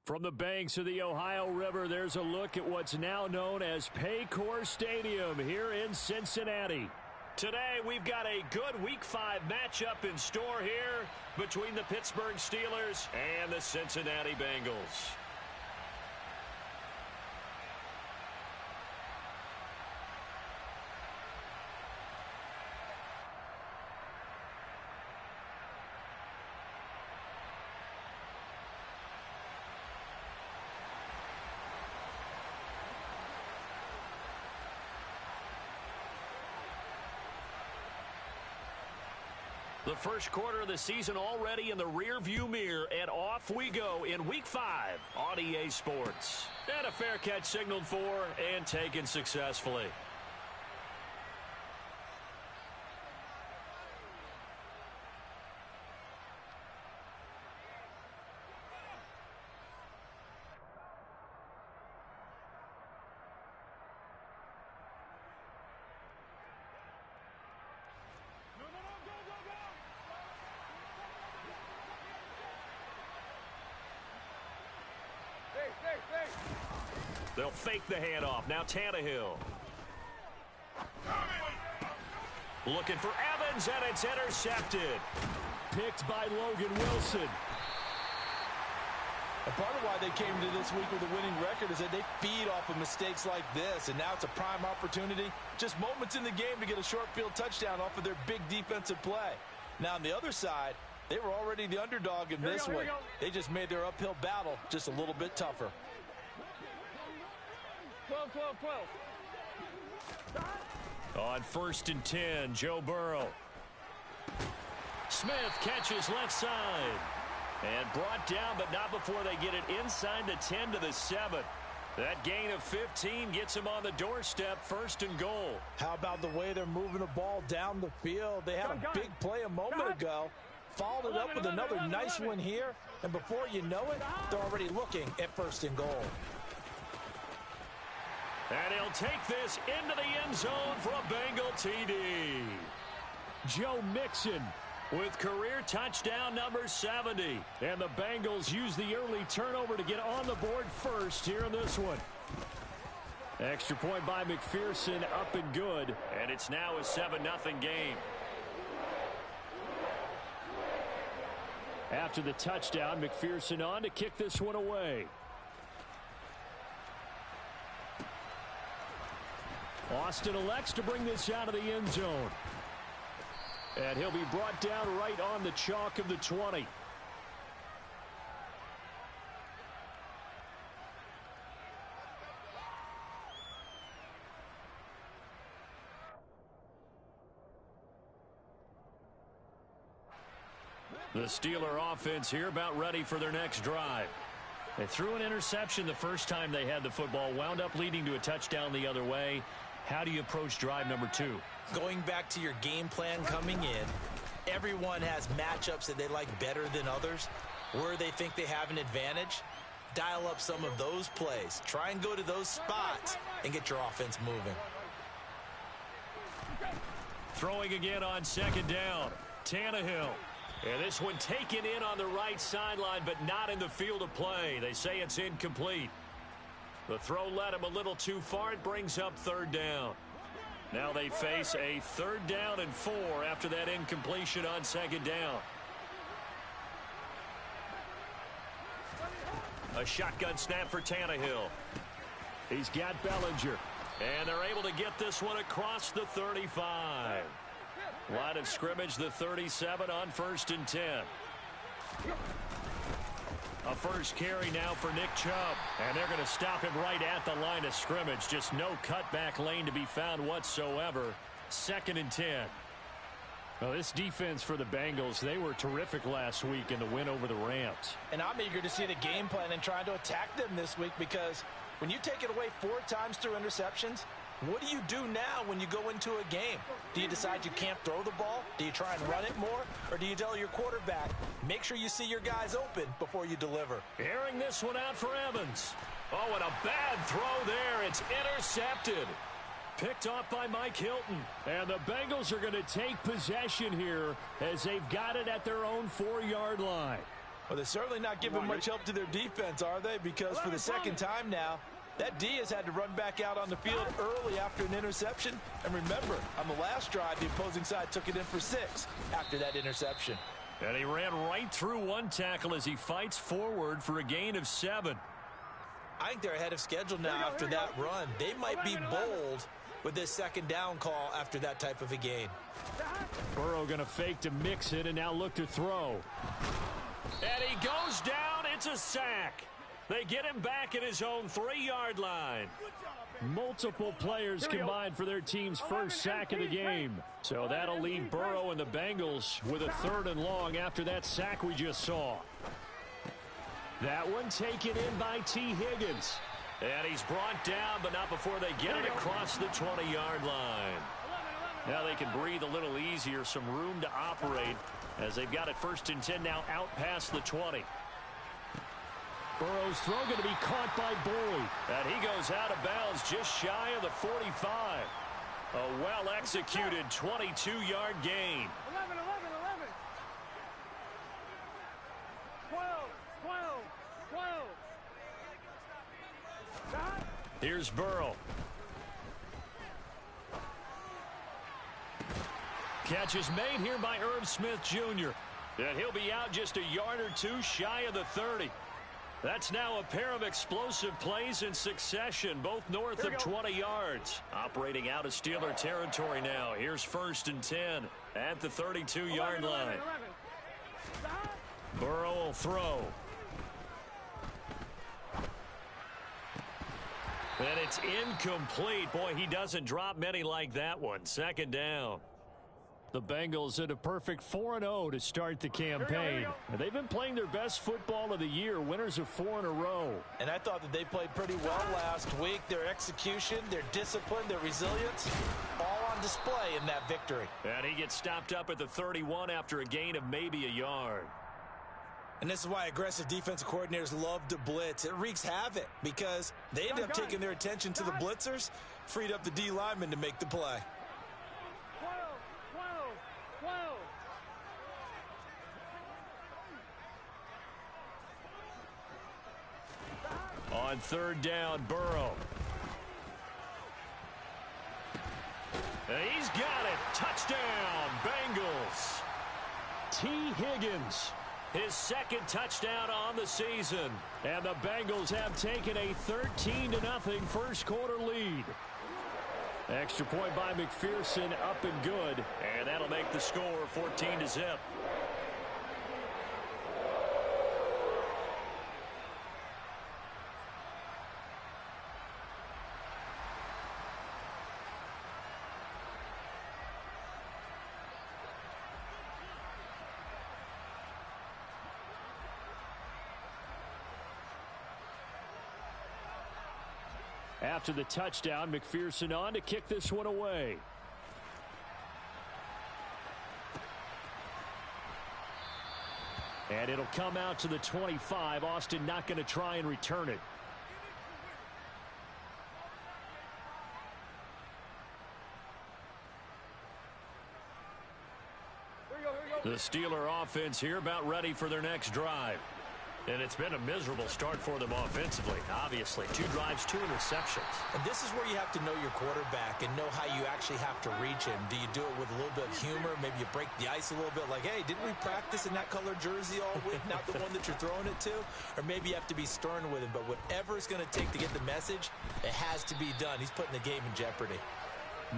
From the banks of the Ohio River, there's a look at what's now known as Paycor Stadium here in Cincinnati. Today, we've got a good Week 5 matchup in store here between the Pittsburgh Steelers and the Cincinnati Bengals. The first quarter of the season already in the rear-view mirror, and off we go in Week 5 on EA Sports. And a fair catch signaled for and taken successfully. They'll fake the handoff. Now Tannehill. Looking for Evans, and it's intercepted. Picked by Logan Wilson. And part of why they came to this week with a winning record is that they feed off of mistakes like this, and now it's a prime opportunity. Just moments in the game to get a short field touchdown off of their big defensive play. Now on the other side, they were already the underdog in this one. They just made their uphill battle just a little bit tougher. 12. On 1st and 10, Joe Burrow. Smith catches left side. And brought down, but not before they get it inside the 10 to the 7. That gain of 15 gets them on the doorstep, 1st and goal. How about the way they're moving the ball down the field? They had a big play a moment ago. Followed it up with another nice one here. And before you know it, they're already looking at 1st and goal. And he'll take this into the end zone for a Bengal TD. Joe Mixon with career touchdown number 70. And the Bengals use the early turnover to get on the board first here in this one. Extra point by McPherson, up and good. And it's now a 7-0 game. After the touchdown, McPherson on to kick this one away. Austin elects to bring this out of the end zone. And he'll be brought down right on the chalk of the 20. The Steeler offense here about ready for their next drive. They threw an interception the first time they had the football, wound up leading to a touchdown the other way. How do you approach drive number 2? Going back to your game plan coming in, everyone has matchups that they like better than others. Where they think they have an advantage, dial up some of those plays. Try and go to those spots and get your offense moving. Throwing again on 2nd down. Tannehill. And this one taken in on the right sideline, but not in the field of play. They say it's incomplete. The throw led him a little too far. It brings up 3rd down. Now they face a 3rd down and 4 after that incompletion on 2nd down. A shotgun snap for Tannehill. He's got Bellinger. And they're able to get this one across the 35. Line of scrimmage, the 37 on 1st and 10. A first carry now for Nick Chubb. And they're going to stop him right at the line of scrimmage. Just no cutback lane to be found whatsoever. 2nd and 10. Well, this defense for the Bengals, they were terrific last week in the win over the Rams. And I'm eager to see the game plan and trying to attack them this week, because when you take it away 4 times through interceptions, what do you do now when you go into a game? Do you decide you can't throw the ball? Do you try and run it more? Or do you tell your quarterback, make sure you see your guys open before you deliver? Airing this one out for Evans. Oh, and a bad throw there. It's intercepted. Picked off by Mike Hilton. And the Bengals are going to take possession here as they've got it at their own 4-yard line. Well, they're certainly not giving much help to their defense, are they? Because for the second time now, that D has had to run back out on the field early after an interception. And remember, on the last drive, the opposing side took it in for 6 after that interception. And he ran right through one tackle as he fights forward for a gain of 7. I think they're ahead of schedule now after that run. They might be bold with this second down call after that type of a gain. Burrow going to fake to mix it and now look to throw. And he goes down. It's a sack. They get him back at his own 3-yard line. Multiple players combined for their team's first sack of the game. So that'll leave Burrow and the Bengals with a 3rd and long after that sack we just saw. That one taken in by T. Higgins. And he's brought down, but not before they get it across the 20-yard line. Now they can breathe a little easier, some room to operate as they've got it 1st and 10 now out past the 20. Burrow's throw going to be caught by Boyd. And he goes out of bounds just shy of the 45. A well-executed 22-yard gain. 11, 12, 12. Here's Burrow. Catch is made here by Irv Smith Jr. And he'll be out just a yard or 2 shy of the 30. That's now a pair of explosive plays in succession, both north of 20 yards. Operating out of Steeler territory now. Here's 1st and 10 at the 32-yard line. Burrow will throw. And it's incomplete. Boy, he doesn't drop many like that one. 2nd down. The Bengals at a perfect 4-0 to start the campaign. And they've been playing their best football of the year, winners of 4 in a row. And I thought that they played pretty well last week. Their execution, their discipline, their resilience, all on display in that victory. And he gets stopped up at the 31 after a gain of maybe a yard. And this is why aggressive defensive coordinators love to blitz. It wreaks havoc because they end up taking their attention to the blitzers, freed up the D lineman to make the play. 12. On 3rd down, Burrow. And he's got it. Touchdown, Bengals. T. Higgins, his 2nd touchdown on the season. And the Bengals have taken a 13-0 first quarter lead. Extra point by McPherson, up and good. And that'll make the score 14-0. After the touchdown, McPherson on to kick this one away. And it'll come out to the 25. Austin not going to try and return it. The Steeler offense here about ready for their next drive. And it's been a miserable start for them offensively, obviously. 2 drives, 2 interceptions. And this is where you have to know your quarterback and know how you actually have to reach him. Do you do it with a little bit of humor? Maybe you break the ice a little bit like, hey, didn't we practice in that color jersey all week, not the one that you're throwing it to? Or maybe you have to be stern with him. But whatever it's going to take to get the message, it has to be done. He's putting the game in jeopardy.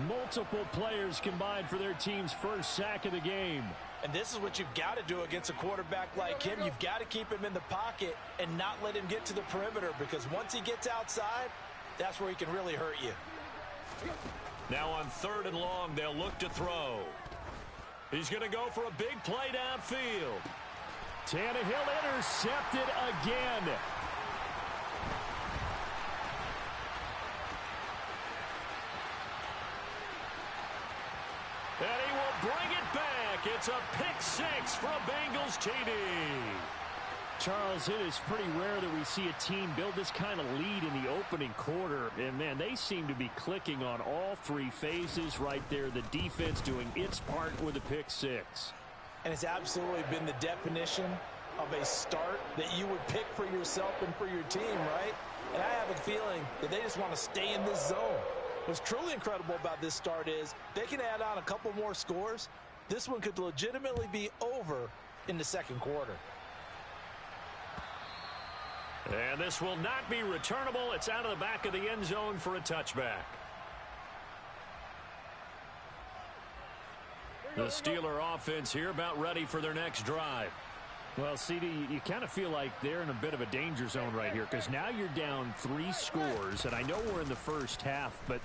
Multiple players combined for their team's first sack of the game. And this is what you've got to do against a quarterback like him. You've got to keep him in the pocket and not let him get to the perimeter, because once he gets outside, that's where he can really hurt you. Now on 3rd and long, they'll look to throw. He's going to go for a big play downfield. Tannehill intercepted again. And he will bring it back. It's a pick 6 for a Bengals TD. Charles, it is pretty rare that we see a team build this kind of lead in the opening quarter. And, man, they seem to be clicking on all 3 phases right there. The defense doing its part with a pick 6. And it's absolutely been the definition of a start that you would pick for yourself and for your team, right? And I have a feeling that they just want to stay in this zone. What's truly incredible about this start is they can add on a couple more scores. This one could legitimately be over in the second quarter. And this will not be returnable. It's out of the back of the end zone for a touchback. The Steeler offense here about ready for their next drive. Well, CD, you kind of feel like they're in a bit of a danger zone right here because now you're down 3 scores, and I know we're in the first half, but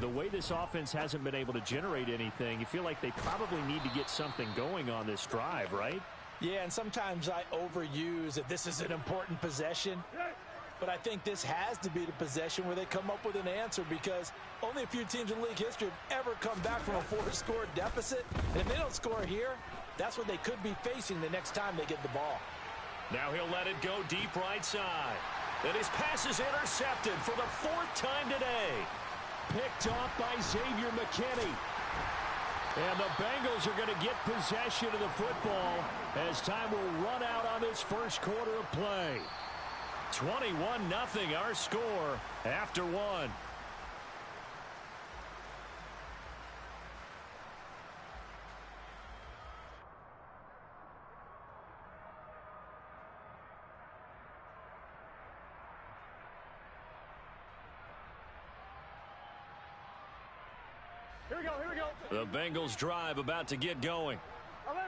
the way this offense hasn't been able to generate anything, you feel like they probably need to get something going on this drive, right? Yeah, and sometimes I overuse that this is an important possession, but I think this has to be the possession where they come up with an answer because only a few teams in league history have ever come back from a 4-score deficit. And if they don't score here, that's what they could be facing the next time they get the ball. Now he'll let it go deep right side. And his pass is intercepted for the 4th time today. Picked off by Xavier McKinney. And the Bengals are going to get possession of the football as time will run out on this first quarter of play. 21-0 our score after 1. Here we go. The Bengals drive about to get going.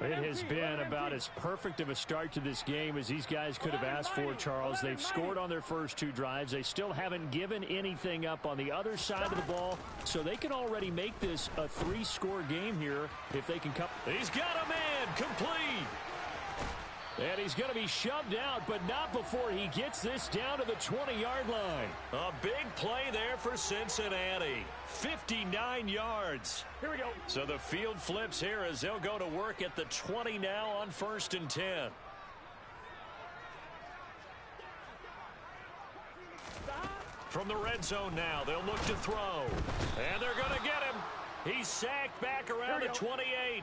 It has been about as perfect of a start to this game as these guys could have asked for, Charles. They've scored on their first 2 drives. They still haven't given anything up on the other side of the ball, so they can already make this a 3-score game here if they can come. He's got a man complete. And he's going to be shoved out, but not before he gets this down to the 20-yard line. A big play there for Cincinnati. 59 yards. Here we go. So the field flips here as they'll go to work at the 20 now on 1st and 10. From the red zone now, they'll look to throw. And they're going to get him. He's sacked back around the 28.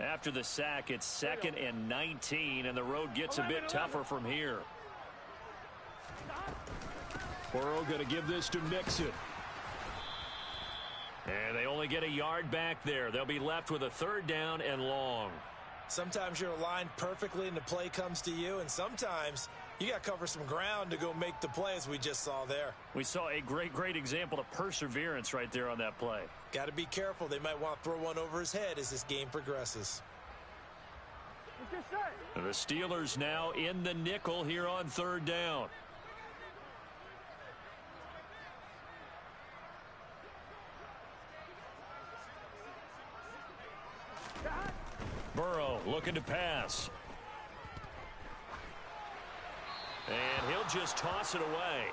After the sack, it's 2nd and 19, and the road gets a bit tougher from here. Burrow going to give this to Mixon. And they only get a yard back there. They'll be left with a 3rd down and long. Sometimes you're aligned perfectly and the play comes to you, and sometimes you got to cover some ground to go make the play, as we just saw there. We saw a great example of perseverance right there on that play. Got to be careful. They might want to throw one over his head as this game progresses. The Steelers now in the nickel here on 3rd down. Burrow looking to pass. And he'll just toss it away.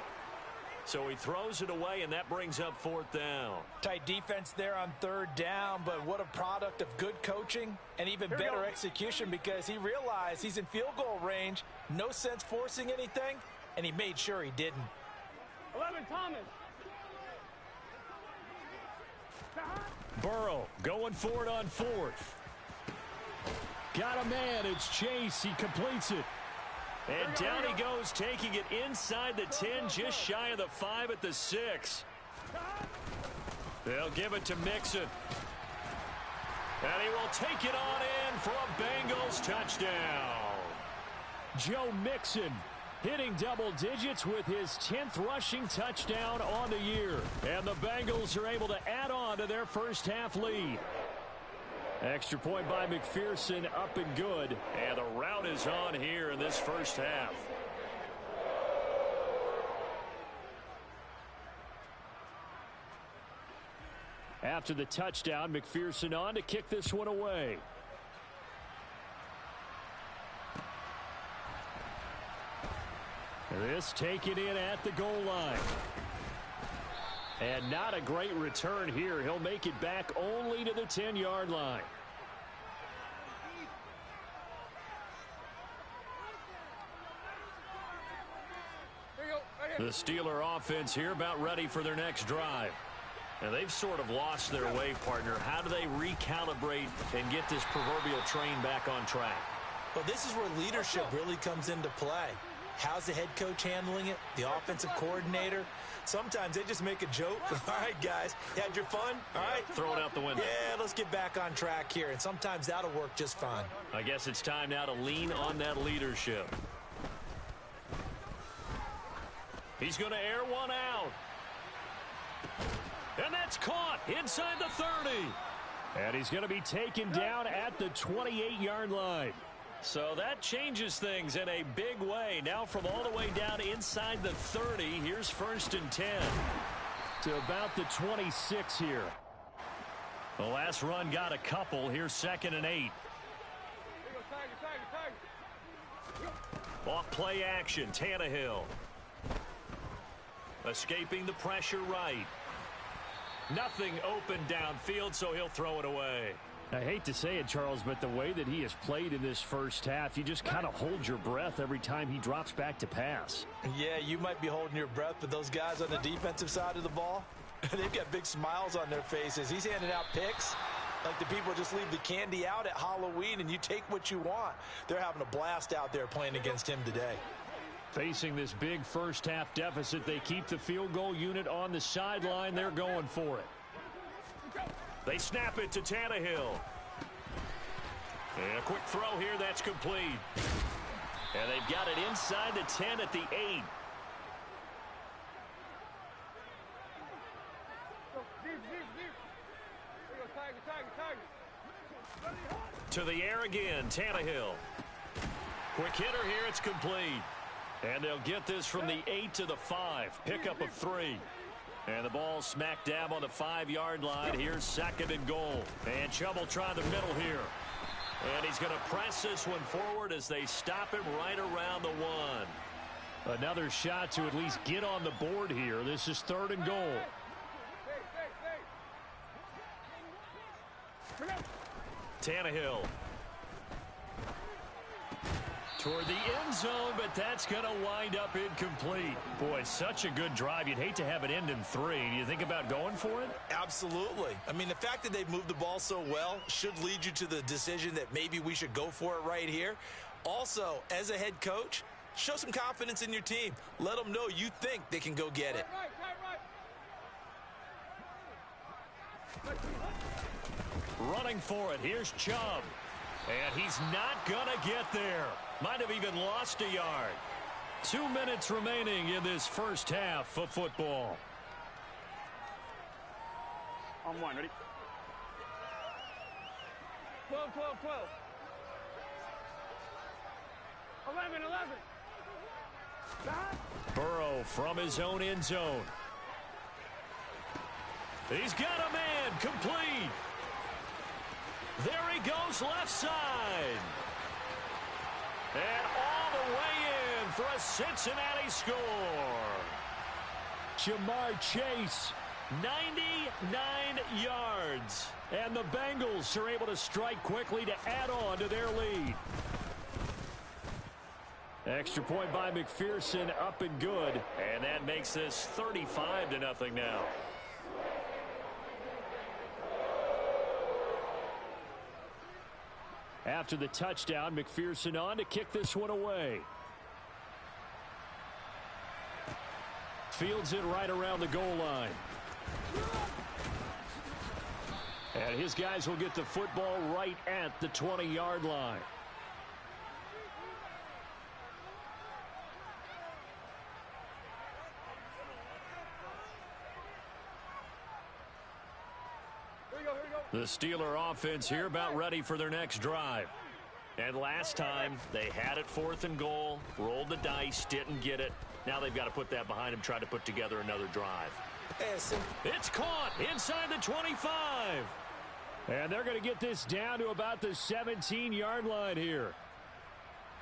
So he throws it away, and that brings up 4th down. Tight defense there on 3rd down, but what a product of good coaching and even better execution, because he realized he's in field goal range, no sense forcing anything, and he made sure he didn't. 11, Thomas. Burrow going for it on 4th. Got a man. It's Chase. He completes it. And down he goes, taking it inside the 10, just shy of the 5 at the 6. They'll give it to Mixon. And he will take it on in for a Bengals touchdown. Joe Mixon hitting double digits with his 10th rushing touchdown on the year. And the Bengals are able to add on to their first half lead. Extra point by McPherson, up and good. And the rout is on here in this first half. After the touchdown, McPherson on to kick this one away. This taken in at the goal line. And not a great return here. He'll make it back only to the 10-yard line. The Steeler offense here about ready for their next drive. And they've sort of lost their way, partner. How do they recalibrate and get this proverbial train back on track? Well, this is where leadership really comes into play. How's the head coach handling it? The offensive coordinator? Sometimes they just make a joke. All right, guys, you had your fun? All right. Throw it out the window. Yeah, let's get back on track here. And sometimes that'll work just fine. I guess it's time now to lean on that leadership. He's going to air one out. And that's caught inside the 30. And he's going to be taken down at the 28-yard line. So that changes things in a big way. Now from all the way down inside the 30, here's 1st and 10. To about the 26 here. The last run got a couple. Here's 2nd and 8. Off play action, Tannehill. Escaping the pressure right. Nothing open downfield, so he'll throw it away. I hate to say it, Charles, but the way that he has played in this first half, you just kind of hold your breath every time he drops back to pass. Yeah, you might be holding your breath, but those guys on the defensive side of the ball, they've got big smiles on their faces. He's handing out picks like the people just leave the candy out at Halloween and you take what you want. They're having a blast out there playing against him today. Facing this big first half deficit, they keep the field goal unit on the sideline. They're going for it. They snap it to Tannehill. And a quick throw here, that's complete. And they've got it inside the 10 at the 8. To the air again, Tannehill. Quick hitter here, it's complete. And they'll get this from the 8 to the 5. Pickup of 3. And the ball smack dab on the 5-yard line. Here's 2nd and goal. And Chubb will try the middle here. And he's going to press this one forward as they stop him right around the 1. Another shot to at least get on the board here. This is 3rd and goal. Tannehill. Toward the end zone, but that's going to wind up incomplete. Boy, such a good drive. You'd hate to have it end in 3. Do you think about going for it? Absolutely. I mean, the fact that they've moved the ball so well should lead you to the decision that maybe we should go for it right here. Also, as a head coach, show some confidence in your team. Let them know you think they can go get it. Running for it. Here's Chubb. And he's not going to get there. Might have even lost a yard. 2 minutes remaining in this first half of football. On 1, ready? 12, 12, 12. 11, 11. Burrow from his own end zone. He's got a man, complete. There he goes, left side. And all the way in for a Cincinnati score. Jamar Chase, 99 yards. And the Bengals are able to strike quickly to add on to their lead. Extra point by McPherson, up and good. And that makes this 35-0 now. After the touchdown, McPherson on to kick this one away. Fields it right around the goal line. And his guys will get the football right at the 20-yard line. The Steeler offense here about ready for their next drive. And last time, they had it 4th and goal, rolled the dice, didn't get it. Now they've got to put that behind them, try to put together another drive. It's caught inside the 25. and they're going to get this down to about the 17-yard line here.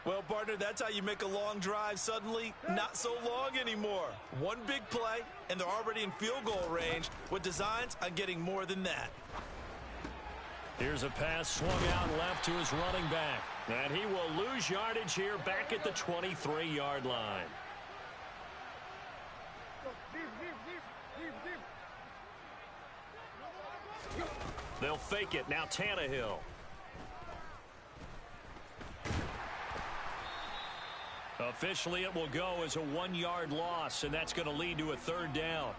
Well, partner, that's how you make a long drive suddenly not so long anymore. One big play, and they're already in field goal range with designs on getting more than that. Here's a pass swung out left to his running back. And he will lose yardage here back at the 23-yard line. They'll fake it. Now Tannehill. Officially, it will go as a 1-yard loss, and that's going to lead to a 3rd down.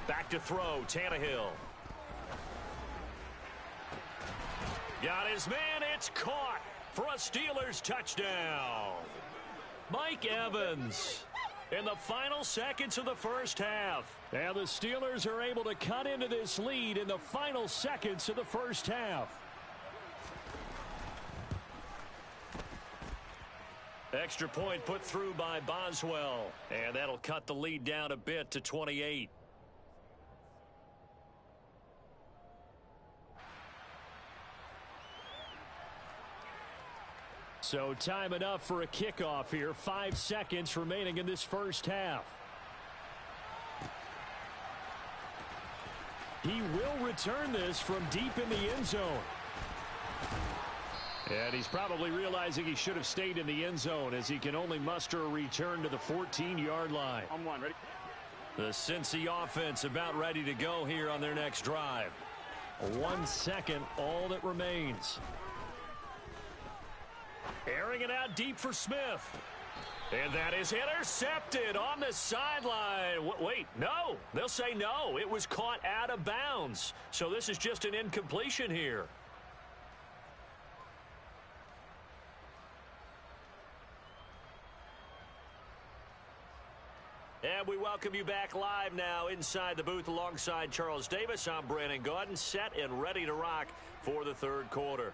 Back to throw, Tannehill. Got his man, it's caught for a Steelers touchdown. Mike Evans in the final seconds of the first half. And the Steelers are able to cut into this lead in the final seconds of the first half. Extra point put through by Boswell. And that'll cut the lead down a bit to 28. So time enough for a kickoff here. 5 seconds remaining in this first half. He will return this from deep in the end zone. And he's probably realizing he should have stayed in the end zone as he can only muster a return to the 14-yard line. On one, ready? The Cincy offense about ready to go here on their next drive. 1 second, all that remains. Airing it out deep for Smith. And that is intercepted on the sideline. Wait, no. They'll say no. It was caught out of bounds. So this is just an incompletion here. And we welcome you back live now inside the booth alongside Charles Davis. I'm Brandon Gaudin, set and ready to rock for the 3rd quarter.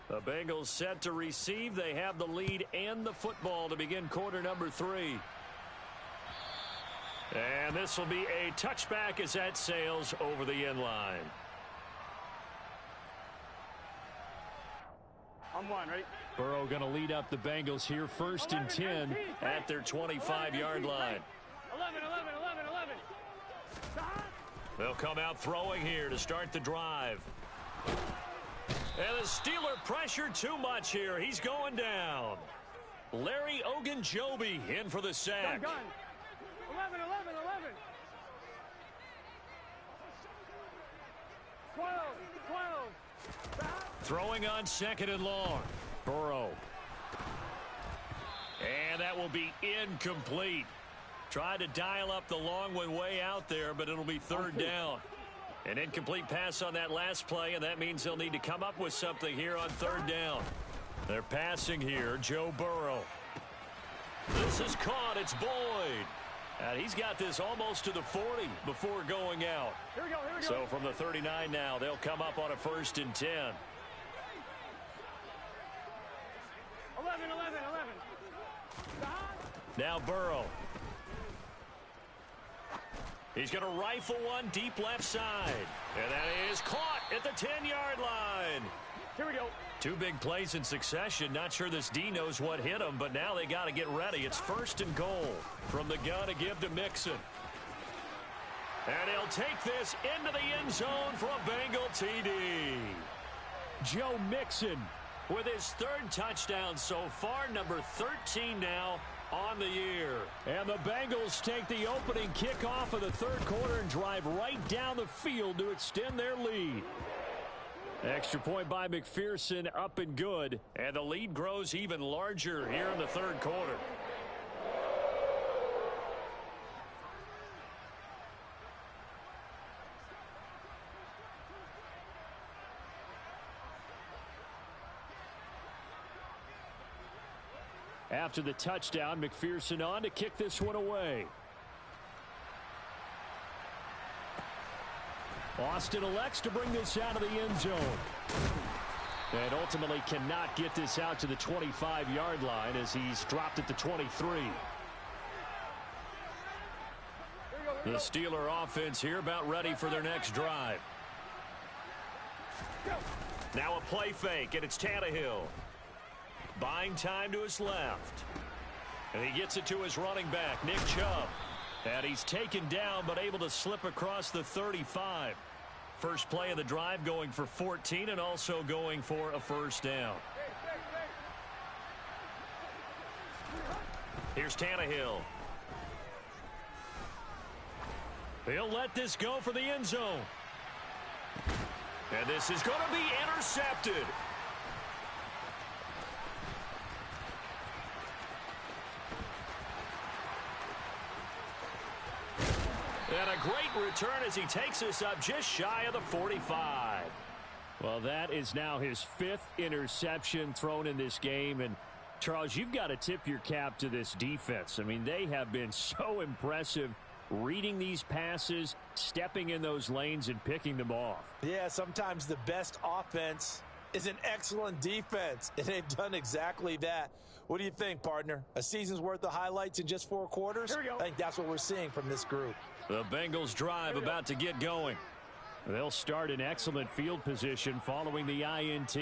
The Bengals set to receive. They have the lead and the football to begin quarter number 3. And this will be a touchback as that sails over the end line. On one, ready? Burrow going to lead up the Bengals here, 1st and 10 at their 25-yard line. 11. They'll come out throwing here to start the drive. And the Steeler pressure too much here. He's going down. Larry Ogunjobi in for the sack. Gun. 11. 12. Throwing on 2nd and long. Burrow. And that will be incomplete. Tried to dial up the long one way out there, but it'll be 3rd down. An incomplete pass on that last play, and that means they'll need to come up with something here on 3rd down. They're passing here, Joe Burrow. This is caught, it's Boyd. And he's got this almost to the 40 before going out. Here we go. So from the 39 now, they'll come up on a 1st and 10. 11. Now Burrow. He's going to rifle one deep left side. And that is caught at the 10-yard line. Here we go. 2 big plays in succession. Not sure this D knows what hit him, but now they got to get ready. It's 1st and goal from the gun to give to Mixon. And he'll take this into the end zone for a Bengal TD. Joe Mixon with his 3rd touchdown so far, number 13 now on the year. And the Bengals take the opening kickoff of the 3rd quarter and drive right down the field to extend their lead. Extra point by McPherson, up and good. And the lead grows even larger here in the 3rd quarter. After the touchdown, McPherson on to kick this one away. Austin elects to bring this out of the end zone. And ultimately cannot get this out to the 25-yard line as he's dropped at the 23. The Steeler offense here about ready for their next drive. Now a play fake, and it's Tannehill. Buying time to his left. And he gets it to his running back, Nick Chubb. And he's taken down but able to slip across the 35. First play of the drive going for 14 and also going for a 1st down. Here's Tannehill. He'll let this go for the end zone. And this is going to be intercepted. And a great return as he takes us up just shy of the 45. Well, that is now his 5th interception thrown in this game. And, Charles, you've got to tip your cap to this defense. I mean, they have been so impressive reading these passes, stepping in those lanes, and picking them off. Yeah, sometimes the best offense is an excellent defense, and they've done exactly that. What do you think, partner? A season's worth of highlights in just 4 quarters? Here we go. I think that's what we're seeing from this group. The Bengals drive about to get going. They'll start in excellent field position following the INT.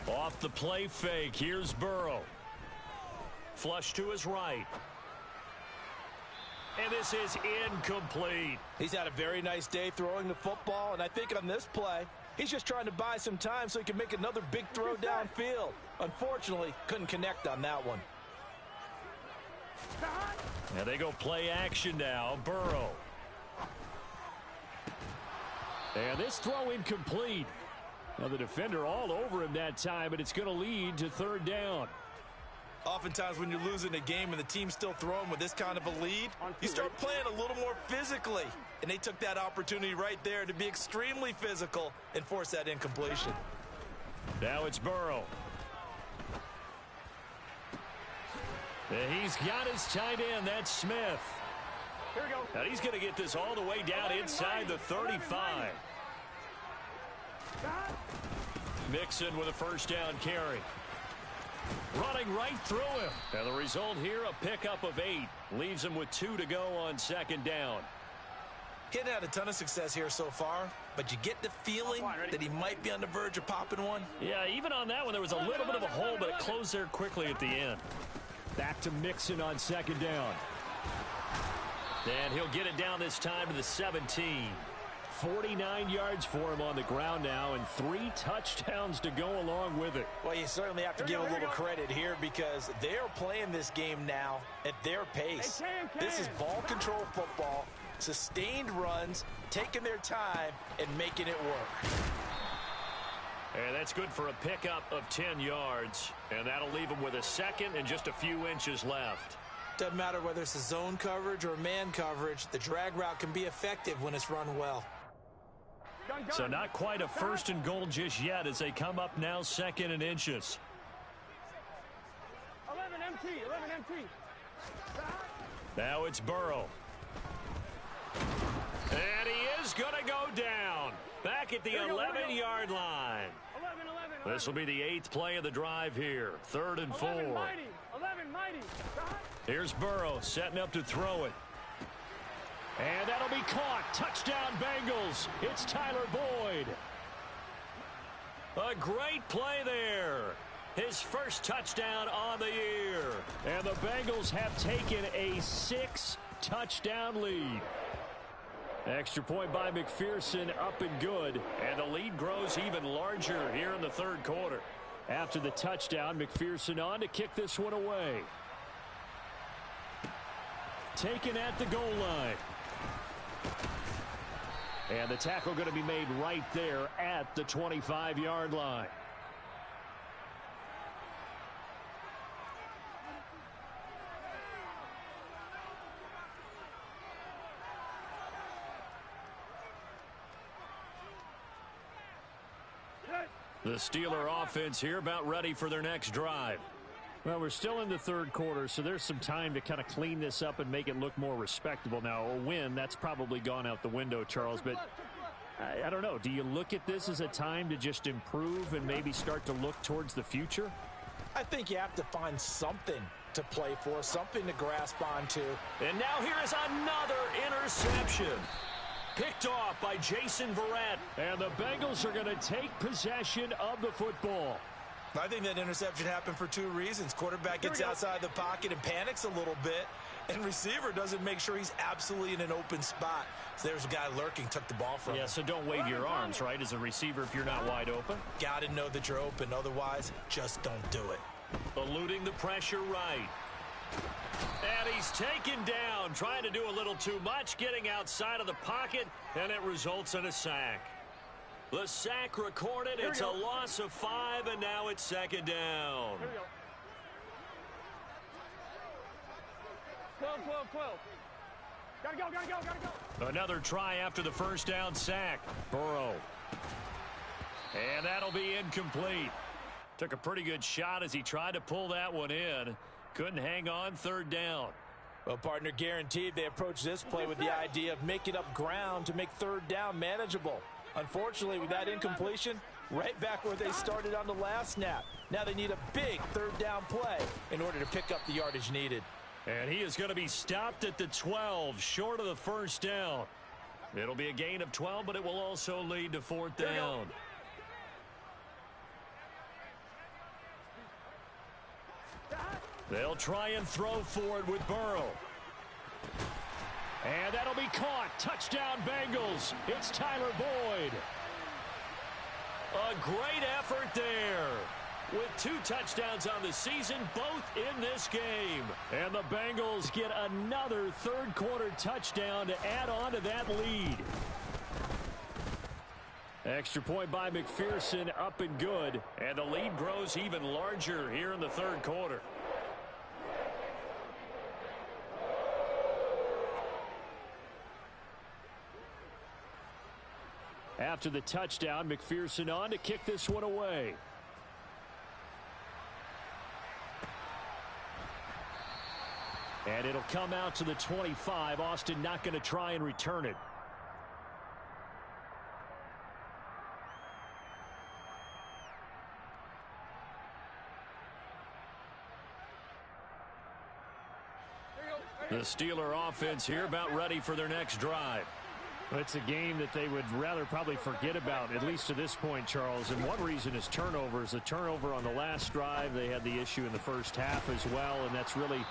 Off the play fake, here's Burrow. Flush to his right. And this is incomplete. He's had a very nice day throwing the football, and I think on this play, he's just trying to buy some time so he can make another big throw downfield. Unfortunately, couldn't connect on that one. And they go play action now. Burrow. And this throw incomplete. Well, the defender all over him that time, but it's going to lead to 3rd down. Oftentimes when you're losing a game and the team's still throwing with this kind of a lead, you start playing a little more physically. And they took that opportunity right there to be extremely physical and force that incompletion. Now it's Burrow. And he's got his tight end. That's Smith. Here we go. Now he's going to get this all the way down inside the 35. Mixon with a 1st down carry. Running right through him. And the result here, a pickup of 8. Leaves him with 2 to go on 2nd down. Getting had a ton of success here so far, but you get the feeling that he might be on the verge of popping one. Yeah, even on that one, there was a little bit of a hole, but it closed there quickly at the end. Back to Mixon on 2nd down. And he'll get it down this time to the 17. 49 yards for him on the ground now, and 3 touchdowns to go along with it. Well, you certainly have to give a little credit here because they're playing this game now at their pace. This is ball control football, sustained runs, taking their time, and making it work. And that's good for a pickup of 10 yards. And that'll leave him with a 2nd and just a few inches left. Doesn't matter whether it's a zone coverage or man coverage, the drag route can be effective when it's run well. So not quite a 1st and goal just yet as they come up now 2nd and inches. 11 MT, 11 MT. Now it's Burrow. And he is going to go down. Back at the 11-yard line. 11. This will be the 8th play of the drive here. 3rd and 4. 11 mighty. Here's Burrow setting up to throw it. And that'll be caught. Touchdown Bengals. It's Tyler Boyd. A great play there. His 1st touchdown on the year. And the Bengals have taken a 6-touchdown lead. Extra point by McPherson, up and good. And the lead grows even larger here in the 3rd quarter. After the touchdown, McPherson on to kick this one away. Taken at the goal line. And the tackle going to be made right there at the 25-yard line. The Steeler offense here about ready for their next drive. Well, we're still in the 3rd quarter, so there's some time to kind of clean this up and make it look more respectable. Now, a win, that's probably gone out the window, Charles, but I don't know. Do you look at this as a time to just improve and maybe start to look towards the future? I think you have to find something to play for, something to grasp onto. And now here is another interception. Picked off by Jason Verrett. And the Bengals are going to take possession of the football. I think that interception happened for 2 reasons. Quarterback gets outside the pocket and panics a little bit, and receiver doesn't make sure he's absolutely in an open spot. So there's a guy lurking, took the ball from him. Yeah, so don't wave your arms, right, as a receiver if you're not wide open. Got to know that you're open. Otherwise, just don't do it. Eluding the pressure right. And he's taken down, trying to do a little too much, getting outside of the pocket, and it results in a sack. The sack recorded. It's a loss of 5, and now it's second down. Here we go. 12, 12, 12. Gotta go, gotta go, gotta go. Another try after the first down sack. Burrow. And that'll be incomplete. Took a pretty good shot as he tried to pull that one in. Couldn't hang on, third down. Well, partner, guaranteed they approach this play with the idea of making up ground to make third down manageable. Unfortunately, with that incompletion, right back where they started on the last snap. Now they need a big third down play in order to pick up the yardage needed. And he is going to be stopped at the 12, short of the first down. It'll be a gain of 12, but it will also lead to fourth down. They'll try and throw for it with Burrow. And that'll be caught. Touchdown, Bengals. It's Tyler Boyd. A great effort there. With 2 touchdowns on the season, both in this game. And the Bengals get another third-quarter touchdown to add on to that lead. Extra point by McPherson, up and good. And the lead grows even larger here in the third quarter. After the touchdown, McPherson on to kick this one away. And it'll come out to the 25. Austin not going to try and return it. The Steeler offense here about ready for their next drive. It's a game that they would rather probably forget about, at least to this point, Charles. And one reason is turnovers. The turnover on the last drive, they had the issue in the first half as well, and that's really,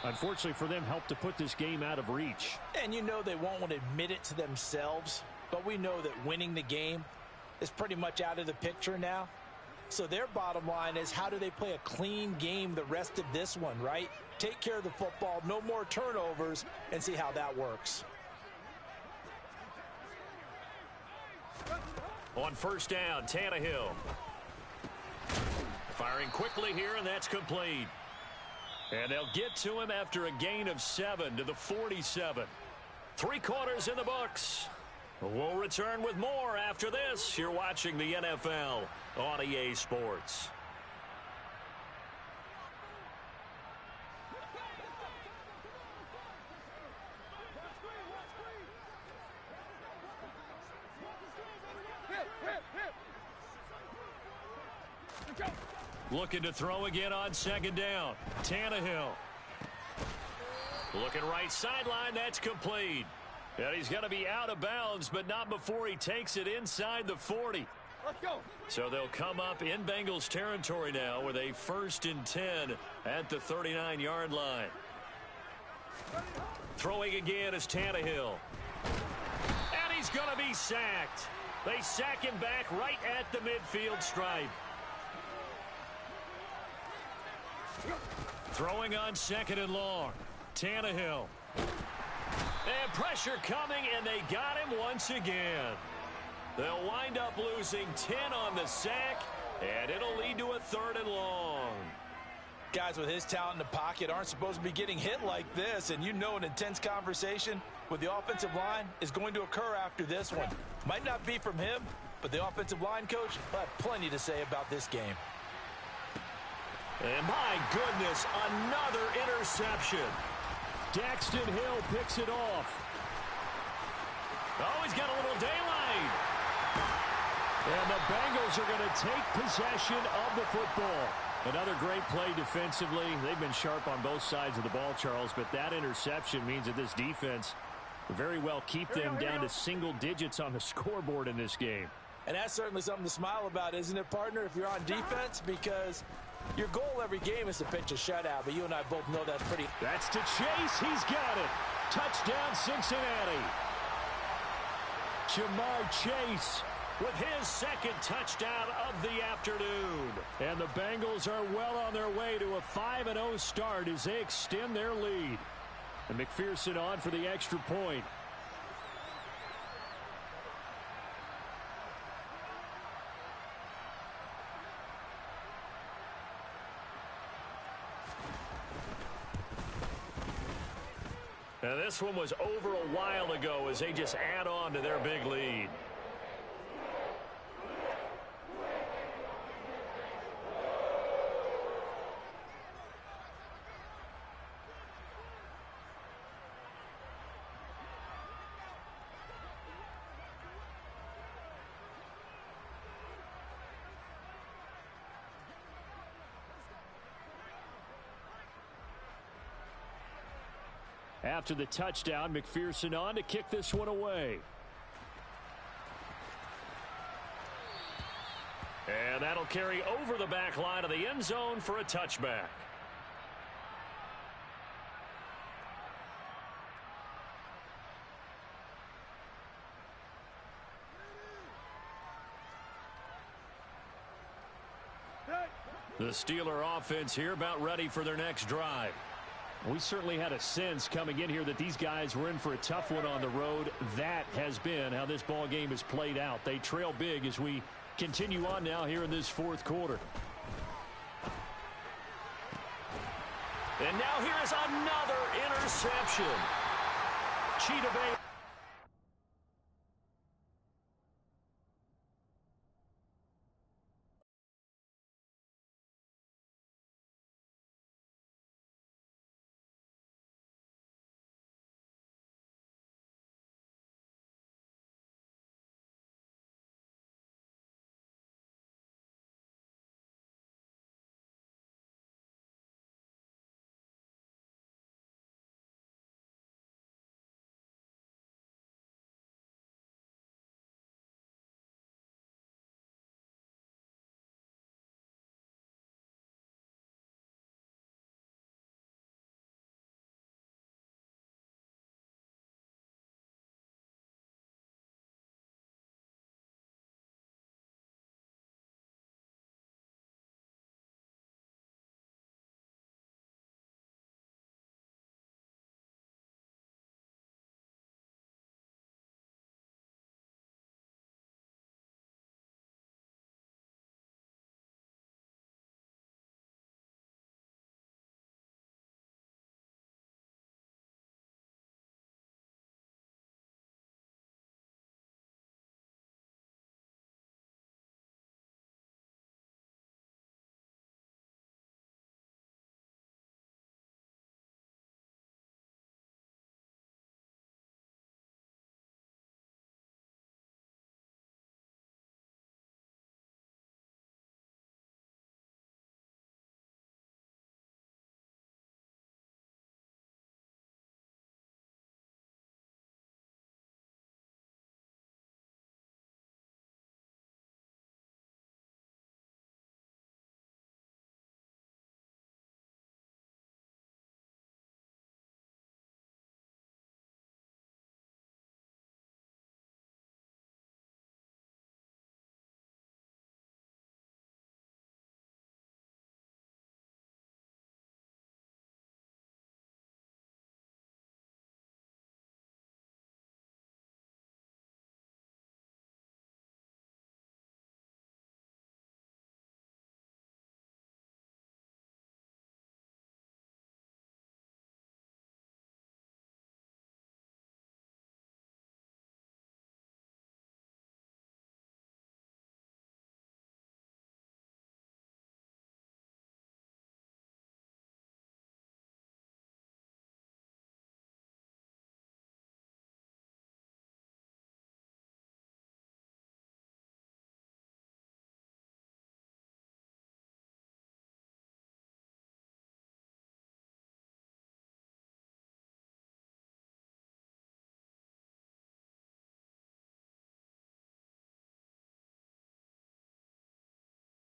unfortunately for them, helped to put this game out of reach. And you know they won't admit it to themselves, but we know that winning the game is pretty much out of the picture now. So their bottom line is, how do they play a clean game the rest of this one, right? Take care of the football, no more turnovers, and see how that works. On first down, Tannehill. Firing quickly here, and that's complete. And they'll get to him after a gain of 7 to the 47. 3 quarters in the books. We'll return with more after this. You're watching the NFL on EA Sports. Looking to throw again on second down. Tannehill. Looking right sideline. That's complete. And he's going to be out of bounds, but not before he takes it inside the 40. Let's go. So they'll come up in Bengals territory now with a 1st and 10 at the 39-yard line. Throwing again is Tannehill. And he's going to be sacked. They sack him back right at the midfield stripe. Throwing on second and long. Tannehill. And pressure coming, and they got him once again. They'll wind up losing 10 on the sack, and it'll lead to a 3rd and long. Guys with his talent in the pocket aren't supposed to be getting hit like this, and you know an intense conversation with the offensive line is going to occur after this one. Might not be from him, but the offensive line coach will have plenty to say about this game. And my goodness, another interception. Daxton Hill picks it off. Oh, he's got a little daylight. And the Bengals are going to take possession of the football. Another great play defensively. They've been sharp on both sides of the ball, Charles, but that interception means that this defense very well keep them down to single digits on the scoreboard in this game. And that's certainly something to smile about, isn't it, partner, if you're on defense? Because your goal every game is to pitch a shutout, but you and I both know that's pretty. That's to Chase. He's got it. Touchdown, Cincinnati. Jamar Chase with his second touchdown of the afternoon. And the Bengals are well on their way to a 5-0 start as they extend their lead. And McPherson on for the extra point. Now this one was over a while ago as they just add on to their big lead. After the touchdown, McPherson on to kick this one away. And that'll carry over the back line of the end zone for a touchback. The Steeler offense here about ready for their next drive. We certainly had a sense coming in here that these guys were in for a tough one on the road. That has been how this ball game has played out. They trail big as we continue on now here in this fourth quarter. And now here is another interception. Cheetah Bay